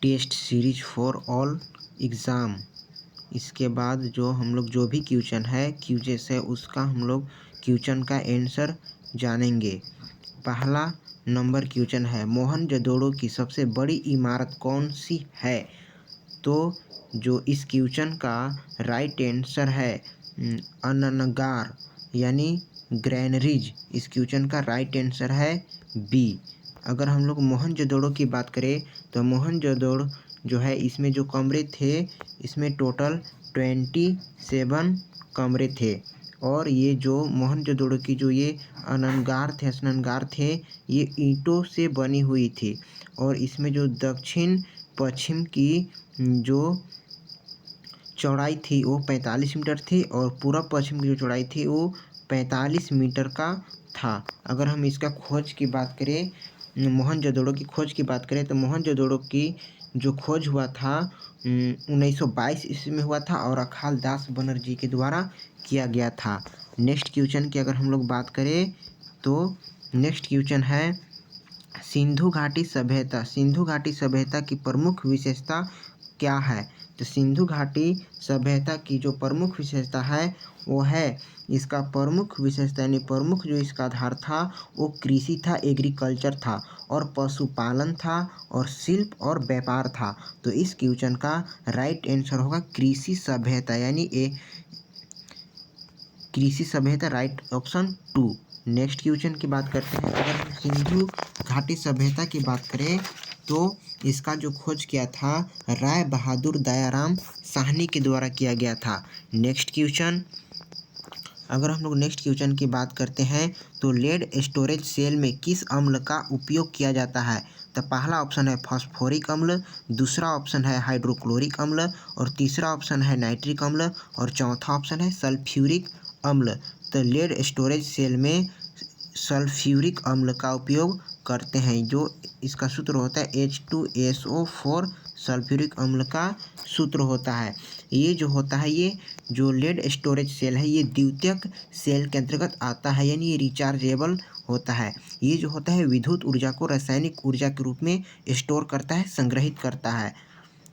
Test series for all exam. इसके बाद जो हम लोग जो भी क्वेश्चन है क्यूजेस है उसका हम लोग क्वेश्चन का आंसर जानेंगे। पहला नंबर क्वेश्चन है, मोहनजोदड़ो की सबसे बड़ी इमारत कौन सी है? तो जो इस क्वेश्चन का राइट आंसर है अन्नगार यानी ग्रैनरीज। इस क्वेश्चन का राइट आंसर है बी। अगर हम लोग मोहनजोदड़ो की बात करें तो मोहनजोदड़ो जो है इसमें जो कमरे थे इसमें टोटल 27 कमरे थे। और ये जो मोहनजोदड़ो की जो ये स्नानागार थे ये ईंटों से बनी हुई थी। और इसमें जो दक्षिण पश्चिम की जो चौड़ाई थी वो 45 मीटर थी और पूर्व पश्चिम की जो चौड़ाई थी वो 45 मीटर का था। अगर हम इसका खोज की बात करें, मोहनजोदड़ो की खोज की बात करें तो मोहनजोदड़ो की जो खोज हुआ था 1922 ईस्वी में हुआ था और अखाल दास बनर्जी के द्वारा किया गया था। नेक्स्ट क्वेश्चन की अगर हम लोग बात करें तो नेक्स्ट क्वेश्चन है सिंधु घाटी सभ्यता। सिंधु घाटी सभ्यता की प्रमुख विशेषता क्या है? तो सिंधु घाटी सभ्यता की जो प्रमुख विशेषता है वो है, इसका प्रमुख विशेषता यानी प्रमुख जो इसका आधार था वो कृषि था, एग्रीकल्चर था और पशुपालन था और शिल्प और व्यापार था। तो इस क्वेश्चन का राइट आंसर होगा कृषि सभ्यता यानी ए कृषि सभ्यता, राइट ऑप्शन 2। नेक्स्ट क्वेश्चन की बात करते हैं। अगर हम सिंधु घाटी सभ्यता की बात करें तो इसका जो खोज किया था राय बहादुर दयाराम साहनी के द्वारा किया गया था। नेक्स्ट क्वेश्चन, अगर हम लोग नेक्स्ट क्वेश्चन की बात करते हैं तो लेड स्टोरेज सेल में किस अम्ल का उपयोग किया जाता है? तो पहला ऑप्शन है फास्फोरिक अम्ल, दूसरा ऑप्शन है हाइड्रोक्लोरिक अम्ल और तीसरा ऑप्शन है नाइट्रिक अम्ल और चौथा ऑप्शन है सल्फ्यूरिक अम्ल। तो लेड स्टोरेज सेल में सल्फ्यूरिक अम्ल का उपयोग करते हैं। जो इसका सूत्र होता है H2SO4 सल्फ्यूरिक अम्ल का सूत्र होता है। ये जो होता है ये जो लेड स्टोरेज सेल है ये द्वितीयक सेल के अंतर्गत आता है यानी ये रिचार्जेबल होता है। ये जो होता है विद्युत ऊर्जा को रासायनिक ऊर्जा के रूप में स्टोर करता है, संग्रहित करता है।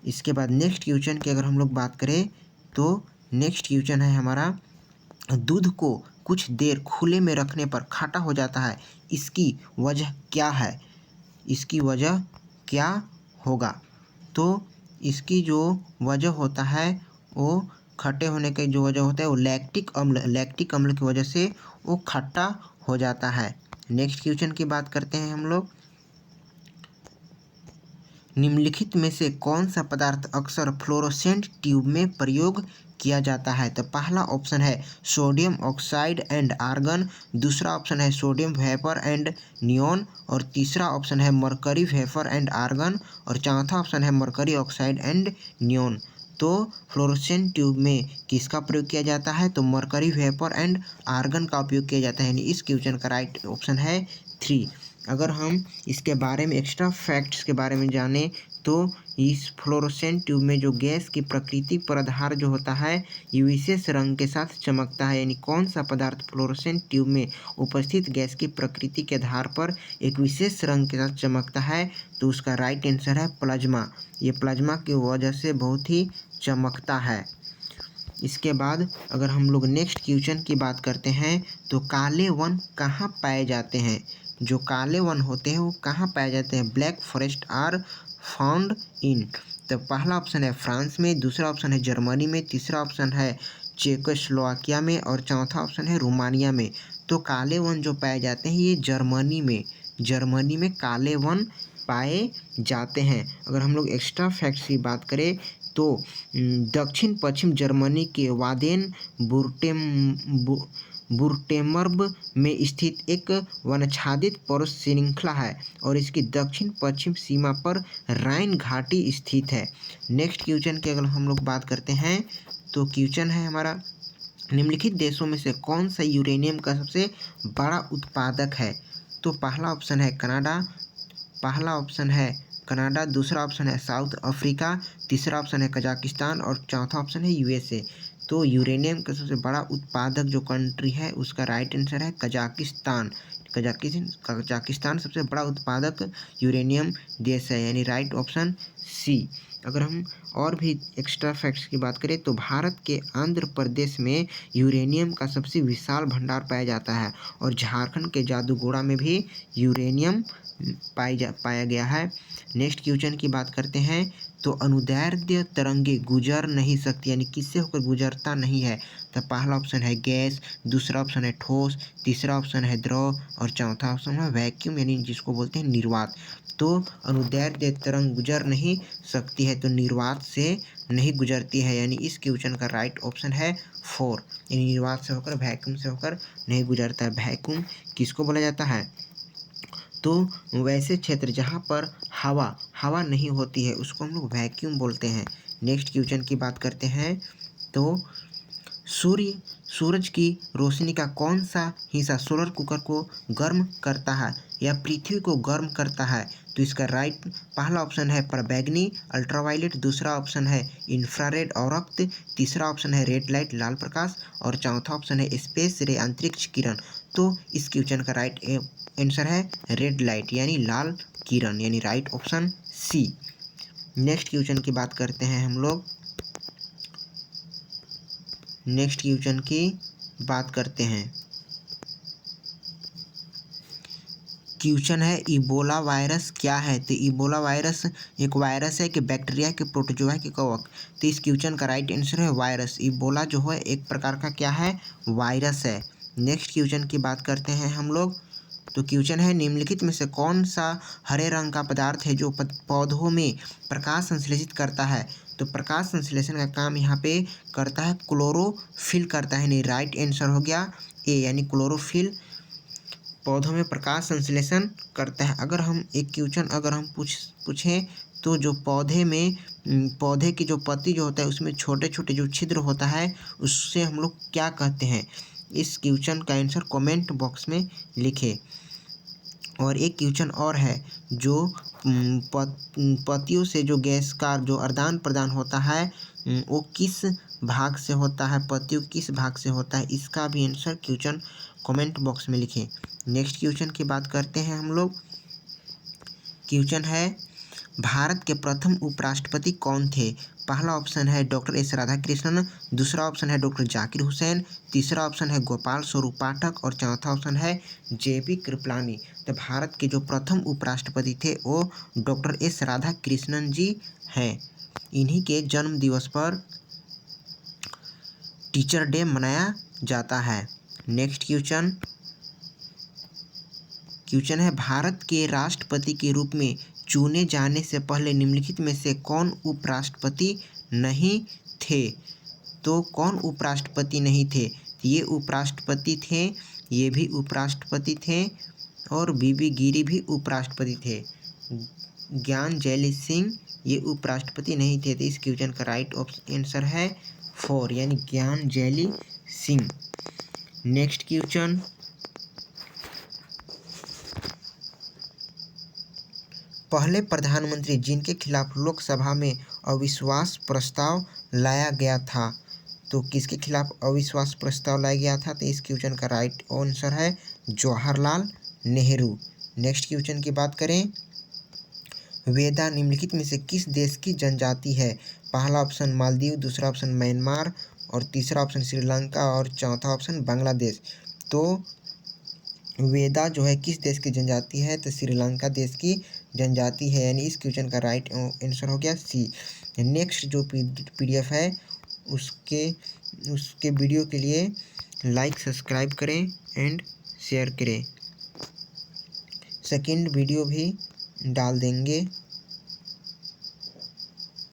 इसके बाद नेक्स्ट क्वेश्चन की अगर हम लोग बात करें तो नेक्स्ट क्वेश्चन है हमारा, दूध को कुछ देर खुले में रखने पर खट्टा हो जाता है, इसकी वजह क्या है? इसकी वजह क्या होगा? तो इसकी जो वजह होता है वो खट्टे होने की जो वजह होता है वो लैक्टिक अम्ल की वजह से वो खट्टा हो जाता है। नेक्स्ट क्वेश्चन की बात करते हैं हम लोग, निम्नलिखित में से कौन सा पदार्थ अक्सर फ्लोरोसेंट ट्यूब में प्रयोग किया जाता है? तो पहला ऑप्शन है सोडियम ऑक्साइड एंड आर्गन, दूसरा ऑप्शन है सोडियम वेपर एंड नियॉन और तीसरा ऑप्शन है मरकरी वेपर एंड आर्गन और चौथा ऑप्शन है मरकरी ऑक्साइड एंड नियॉन। तो फ्लोरोसेंट ट्यूब में किसका प्रयोग किया जाता है? तो मरकरी वेपर एंड आर्गन का उपयोग किया जाता है यानी इस क्वेश्चन का राइट ऑप्शन है 3। अगर हम इसके बारे में एक्स्ट्रा फैक्ट्स के बारे में जानें तो इस फ्लोरोसेंट ट्यूब में जो गैस की प्रकृति पर आधार जो होता है ये विशेष रंग के साथ चमकता है। यानी कौन सा पदार्थ फ्लोरोसेंट ट्यूब में उपस्थित गैस की प्रकृति के आधार पर एक विशेष रंग के साथ चमकता है? तो उसका राइट आंसर है प्लाज्मा। ये प्लाज्मा की वजह से बहुत ही चमकता है। इसके बाद अगर हम लोग नेक्स्ट क्वेश्चन की बात करते हैं तो काले वन कहाँ पाए जाते हैं? जो काले वन होते हैं वो कहाँ पाए जाते हैं? Black forest are found in. तो पहला ऑप्शन है फ्रांस में, दूसरा ऑप्शन है जर्मनी में, तीसरा ऑप्शन है चेकोस्लोवाकिया में और चौथा ऑप्शन है रोमानिया में। तो काले वन जो पाए जाते हैं ये जर्मनी में काले वन पाए जाते हैं। अगर हम लोग एक्स्ट्रा फैक्ट्स की बात करें तो दक्षिण पश्चिम जर्मनी के वादेन बुर्टेमर्ब में स्थित एक वनाच्छादित पर्वत श्रृंखला है और इसकी दक्षिण पश्चिम सीमा पर राइन घाटी स्थित है। नेक्स्ट क्वेश्चन की अगर हम लोग बात करते हैं तो क्वेश्चन है हमारा, निम्नलिखित देशों में से कौन सा यूरेनियम का सबसे बड़ा उत्पादक है? तो पहला ऑप्शन है कनाडा, दूसरा ऑप्शन है साउथ अफ्रीका, तीसरा ऑप्शन है कजाकिस्तान और चौथा ऑप्शन है यूएसए। तो यूरेनियम का सबसे बड़ा उत्पादक जो कंट्री है उसका राइट आंसर है कजाकिस्तान। कजाकिस्तान सबसे बड़ा उत्पादक यूरेनियम देश है, यानी राइट ऑप्शन सी। अगर हम और भी एक्स्ट्रा फैक्ट्स की बात करें तो भारत के आंध्र प्रदेश में यूरेनियम का सबसे विशाल भंडार पाया जाता है और झारखंड के जादूगोड़ा में भी यूरेनियम पाया गया है। नेक्स्ट क्वेश्चन की बात करते हैं तो अनुदैर्ध्य तरंगे गुजर नहीं सकती, यानी किससे होकर गुजरता नहीं है। तो पहला ऑप्शन है गैस, दूसरा ऑप्शन है ठोस, तीसरा ऑप्शन है द्रव और चौथा ऑप्शन है वैक्यूम, यानी जिसको बोलते हैं निर्वात। तो अनुदैर्ध्य तरंग गुजर नहीं सकती है तो निर्वात से नहीं गुजरती है, यानी इस क्वेश्चन का राइट ऑप्शन है 4, यानी निर्वात से होकर वैक्यूम से होकर नहीं गुजरता है। वैक्यूम किसको बोला जाता है, तो वैसे क्षेत्र जहाँ पर हवा नहीं होती है उसको हम लोग वैक्यूम बोलते हैं। नेक्स्ट क्वेश्चन की बात करते हैं तो सूरज की रोशनी का कौन सा हिस्सा सोलर कुकर को गर्म करता है या पृथ्वी को गर्म करता है। तो इसका राइट पहला ऑप्शन है पराबैंगनी अल्ट्रावायलेट, दूसरा ऑप्शन है इंफ्रारेड औरक्त, तीसरा ऑप्शन है रेड लाइट लाल प्रकाश और चौथा ऑप्शन है स्पेस रे अंतरिक्ष किरण। तो इस क्वेश्चन का राइट आंसर है रेड लाइट यानी लाल किरण, यानी right option C. Next question की बात करते हैं हम लोग। नेक्स्ट क्वेश्चन की बात करते हैं, क्वेश्चन है इबोला वायरस क्या है। तो इबोला वायरस एक वायरस है कि बैक्टीरिया के प्रोटोजोआ के कवक। तो इस क्वेश्चन का राइट आंसर है वायरस। इबोला जो है एक प्रकार का क्या है, वायरस है। नेक्स्ट क्वेश्चन की बात करते हैं हम लोग। तो क्वेश्चन है निम्नलिखित में से कौन सा हरे रंग का पदार्थ है जो पौधों में प्रकाश संश्लेषित करता है। तो प्रकाश संश्लेषण का काम यहाँ पे करता है क्लोरोफिल करता है, नहीं राइट आंसर हो गया ए, यानी क्लोरोफिल पौधों में प्रकाश संश्लेषण करता है। अगर हम एक क्वेश्चन अगर हम पूछें तो जो पौधे की जो पत्ती जो होता है उसमें छोटे छोटे जो छिद्र होता है उससे हम लोग क्या कहते हैं। इस क्वेश्चन का आंसर कमेंट बॉक्स में लिखें। और एक क्वेश्चन और है जो पत्तियों से जो गैस का जो आदान प्रदान होता है वो किस भाग से होता है, पत्तियों किस भाग से होता है, इसका भी आंसर क्वेश्चन कमेंट बॉक्स में लिखें। नेक्स्ट क्वेश्चन की बात करते हैं हम लोग। क्वेश्चन है भारत के प्रथम उपराष्ट्रपति कौन थे। पहला ऑप्शन है डॉक्टर एस राधाकृष्णन, दूसरा ऑप्शन है डॉक्टर जाकिर हुसैन, तीसरा ऑप्शन है गोपाल स्वरूप पाठक और चौथा ऑप्शन है जेपी कृपलानी। तो भारत के जो प्रथम उपराष्ट्रपति थे वो डॉक्टर एस राधाकृष्णन जी हैं। इन्हीं के जन्म दिवस पर टीचर डे मनाया जाता है। नेक्स्ट क्वेश्चन है भारत के राष्ट्रपति के रूप में चुने जाने से पहले निम्नलिखित में से कौन उपराष्ट्रपति नहीं थे। तो कौन उपराष्ट्रपति नहीं थे, ये उपराष्ट्रपति थे, ये भी उपराष्ट्रपति थे और बीबी गिरी भी उपराष्ट्रपति थे। ज्ञान जैली सिंह ये उपराष्ट्रपति नहीं थे। तो इस क्वेश्चन का राइट आंसर है 4, यानी ज्ञान जैली सिंह। नेक्स्ट क्वेश्चन, पहले प्रधानमंत्री जिनके खिलाफ लोकसभा में अविश्वास प्रस्ताव लाया गया था। तो किसके खिलाफ अविश्वास प्रस्ताव लाया गया था। तो इस क्वेश्चन का राइट आंसर है जवाहरलाल नेहरू। नेक्स्ट क्वेश्चन की बात करें, वेदा निम्नलिखित में से किस देश की जनजाति है। पहला ऑप्शन मालदीव, दूसरा ऑप्शन म्यांमार और तीसरा ऑप्शन श्रीलंका और चौथा ऑप्शन बांग्लादेश। तो वेदा जो है किस देश की जनजाति है, तो श्रीलंका देश की जनजाति है, यानी इस क्वेश्चन का राइट आंसर हो गया सी। नेक्स्ट जो पीडीएफ है उसके वीडियो के लिए लाइक सब्सक्राइब करें एंड शेयर करें। सेकंड वीडियो भी डाल देंगे।